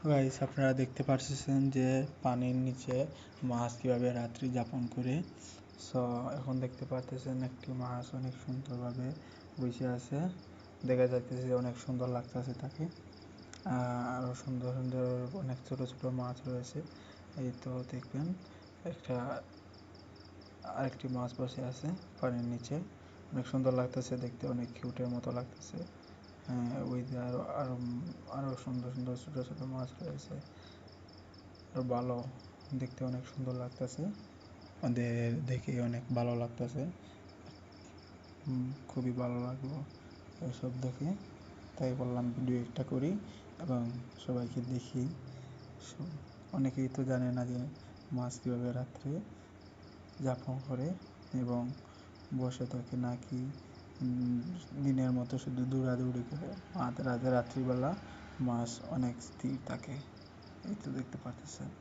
Guys, আপনারা দেখতে পারতেছেন যে পানির নিচে মাছ কিভাবে রাত্রি যাপন করে। সো এখন দেখতে পারতেছেন একটি মাছ অনেক সুন্দরভাবে বসে আছে। দেখা যাইতেছে অনেক সুন্দর লাগতেছে তাকে। আরো সুন্দর সুন্দর অনেক ছোট ছোট মাছ রয়েছে। এই তো দেখবেন একটা আরেকটি মাছ বসে আছে পানির নিচে। অনেক সুন্দর লাগতেছে দেখতে, অনেক কিউটের মতো লাগতেছে। ওই যে আরো আরো আরো সুন্দর সুন্দর ছোট ছোট মাছ রয়েছে। আরো ভালো দেখতে, অনেক সুন্দর লাগতেছে। আমাদের দেখে অনেক ভালো লাগতেছে। খুবই ভালো লাগলো এসব দেখে। তাই বললাম ভিডিও একটা করি এবং সবাইকে দেখি। অনেকেই তো জানে না যে মাছ কীভাবে রাত্রে যাপন করে এবং বসে থাকে, নাকি দিনের মতো শুধু দৌড়াদৌড়ি করে। রাত্রিবেলা মাছ অনেক স্থির থাকে। এই তো দেখতে পারতেছেন।